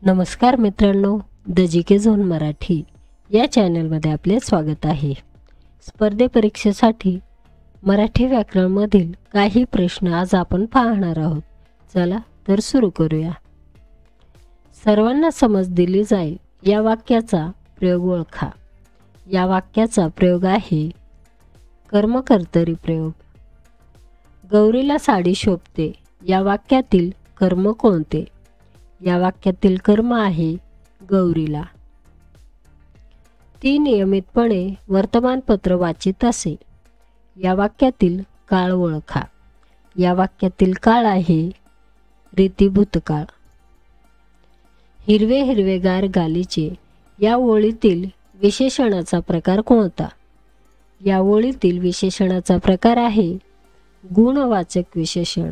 नमस्कार मित्रांनो, the GK. Zone Marathi या चॅनलमध्ये आपले स्वागत आहे. स्पर्धे परीक्षेसाठी मराठी व्याकरणमधील काही प्रश्न आज आपण पाहणार आहोत. चला तर सुरू करूया. सर्वांना समज दिली जाईल या वाक्याचा प्रयोग ओळखा. या वाक्याचा प्रयोग आहे कर्मकर्तरी प्रयोग. गौरीला साडी शोभते या वाक्यातील कर्म कोणते? या वाक्यातील कर्म आहे गौरीला. ती नियमितपणे वर्तमानपत्र वाचित असे. या वाक्यातील काळ ओळखा. या वाक्यातील काळ आहे रीतिभूतकाळ. हिरवे हिरवेगार गालीचे या ओळीतील विशेषणाचा प्रकार कोणता? या ओळीतील विशेषणाचा प्रकार आहे गुणवाचक विशेषण.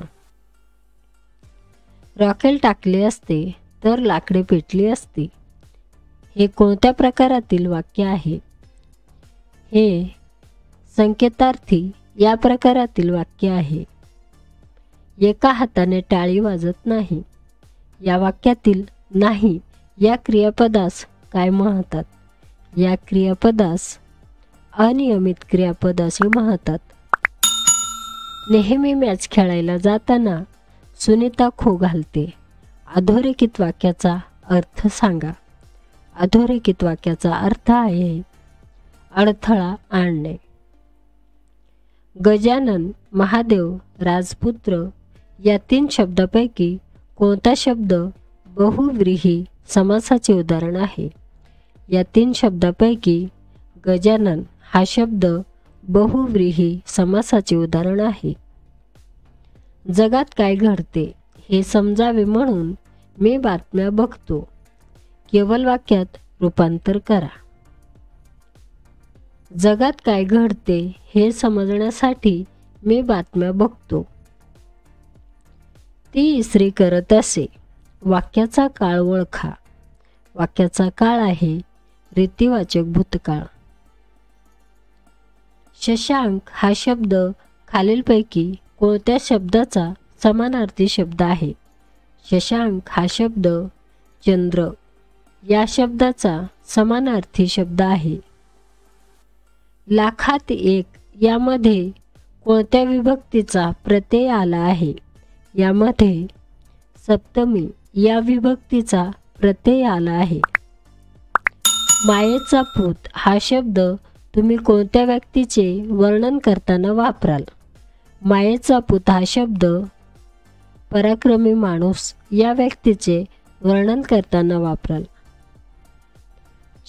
रॉकेल टाकले असते तर लाकडे पेटली असती. हे कोणत्या प्रकारातील वाक्य आहे? हे संकेतार्थी या प्रकारातील वाक्य आहे. एका हाताने टाळी वाजत नाही. या वाक्यातील नाही या क्रियापदास काय म्हणतात? या क्रियापदास अनियमित क्रियापद असे म्हणतात. नेहमी मॅच खेळायला जाताना सुनीता खो घालते. अधोरेखित वाक्याचा अर्थ सांगा. अधोरेखित वाक्याचा अर्थ आहे अडथळा आणणे. गजानन, महादेव, राजपुत्र या 3 शब्दापैकी कोणता शब्द बहुव्रीही समासाचे उदाहरण आहे? या 3 शब्दापैकी गजानन हा शब्द बहुव्रीही समासाचे उदाहरण आहे. जगात काय घडते हे समजावे म्हणून मी बातम्या बघतो. केवळ वाक्यात रूपांतर करा. जगात काय घडते हे समजण्यासाठी मी बातम्या बघतो. ती इस्त्री करत असे. वाक्याचा काळ ओळखा. वाक्याचा काळ आहे रीतिवाचक भूतकाळ. शशांक हा शब्द खालीलपैकी कोणत्या शब्दाचा समानार्थी शब्द आहे? शशांक हा शब्द चंद्र या शब्दाचा समानार्थी शब्द आहे. लाखात एक यामध्ये कोणत्या विभक्तीचा प्रत्यय आला आहे? यामध्ये सप्तमी या विभक्तीचा प्रत्यय आला आहे. मायेचा पूत हा शब्द तुम्ही कोणत्या व्यक्तीचे वर्णन करताना वापराल? मायेचा पूत हा शब्द पराक्रमी माणूस या व्यक्तीचे वर्णन करताना वापराल.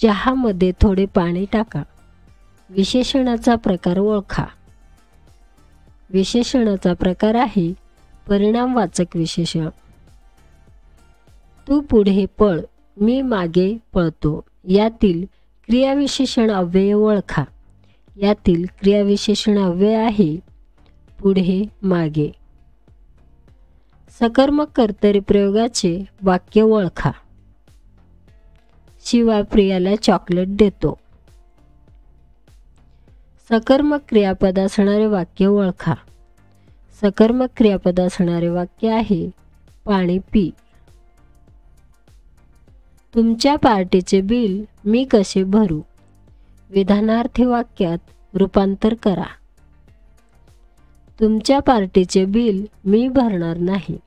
चहामध्ये थोडे पाणी टाका. विशेषणाचा प्रकार ओळखा. विशेषणाचा प्रकार आहे परिणामवाचक विशेषण. तू पुढे पळ, मी मागे पळतो यातील क्रियाविशेषण अव्यय ओळखा. यातील क्रियाविशेषण अव्यय आहे पुढे, मागे. सकर्मक कर्तरी प्रयोगाचे वाक्य ओळखा. शिवा प्रियाला चॉकलेट देतो. सकर्मक क्रियापद असणारे वाक्य ओळखा. सकर्मक क्रियापद असणारे वाक्य आहे पाणी पी. तुमच्या पार्टीचे बिल मी कसे भरू? विधानार्थी वाक्यात रूपांतर करा. तुमच्या पार्टीचे बिल मी भरणार नाही.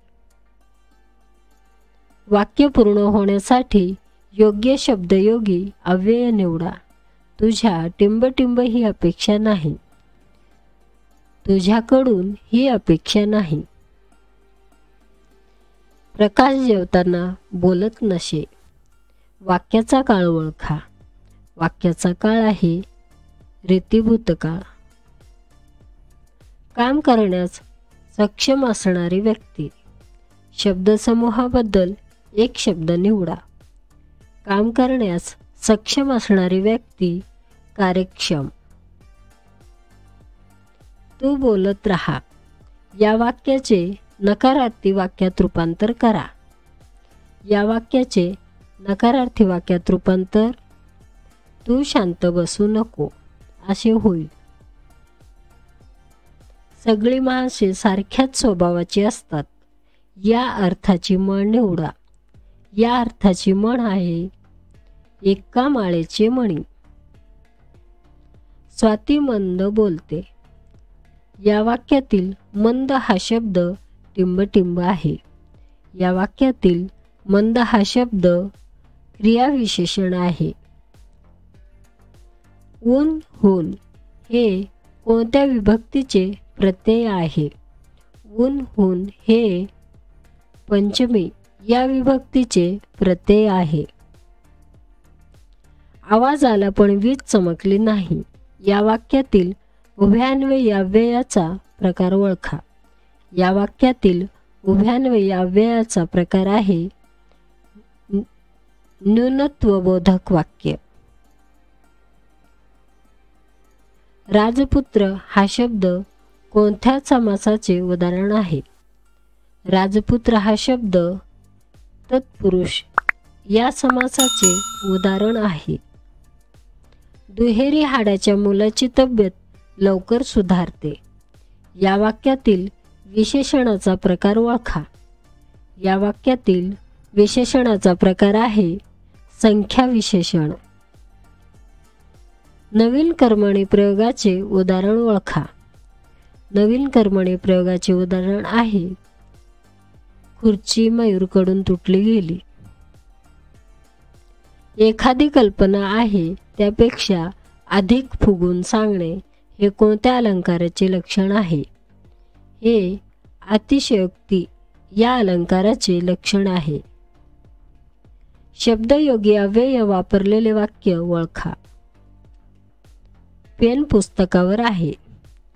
वाक्य पूर्ण होण्यासाठी योग्य शब्दयोगी अव्यय निवडा. तुझ्या टिंबटिंब ही अपेक्षा नाही. तुझ्याकडून ही अपेक्षा नाही. प्रकाश जेवताना बोलत नसे. वाक्याचा काळ ओळखा. वाक्याचा काळ आहे रीतिभूतकाळ. काम करण्यास सक्षम असणारी व्यक्ती. शब्दसमूहाबद्दल एक शब्द निवडा. काम करण्यास सक्षम असणारी व्यक्ती कार्यक्षम. तू बोलत राहा या वाक्याचे नकारार्थी वाक्यात रूपांतर करा. या वाक्याचे नकारार्थी वाक्यात रूपांतर तू शांत बसू नको असे होईल. सगळी माणसे सारख्याच स्वभावाची असतात या अर्थाची म्हण निवडा. या अर्थाची म्हण आहे एका माळेचे मणी. स्वाती मंद बोलते. या वाक्यातील मंद हा शब्द टिंबटिंब आहे. या वाक्यातील मंद हा शब्द क्रियाविशेषण आहे. ऊन हून हे कोणत्या विभक्तीचे प्रत्यय आहे? ऊन हून हे पंचमी या विभक्तीचे प्रत्यय आहे. आवाज आला पण वीज चमकली नाही. या वाक्यातील उभयान्वयी अव्ययाचा प्रकार ओळखा. या वाक्यातील उभयान्वयी अव्ययाचा प्रकार आहे न्यूनत्वबोधक वाक्य. राजपुत्र हा शब्द कोणत्या समासाचे उदाहरण आहे? राजपुत्र हा शब्द तत्पुरुष या समासाचे उदाहरण आहे. दुहेरी हाडाच्या मुलाची तब्येत लवकर सुधारते. या वाक्यातील विशेषणाचा प्रकार ओळखा. या वाक्यातील विशेषणाचा प्रकार आहे संख्या विशेषण. नवीन कर्मणी प्रयोगाचे उदाहरण ओळखा. नवीन कर्मणी प्रयोगाचे उदाहरण आहे खुर्ची मयूरकडून तुटली गेली. एखादी कल्पना आहे त्यापेक्षा अधिक फुगून सांगणे हे कोणत्या अलंकाराचे लक्षण आहे? हे अतिशयोक्ती या अलंकाराचे लक्षण आहे. शब्दयोगी अव्यय वापरलेले वाक्य ओळखा. पेन पुस्तकावर आहे.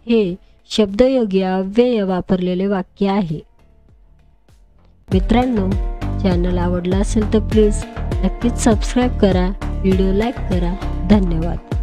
हे शब्दयोगी अव्यय वापरलेले वाक्य आहे. मित्रांनो, चॅनल आवडला असेल तर प्लीज नक्कीच सबस्क्राईब करा, व्हिडिओ लाईक करा. धन्यवाद.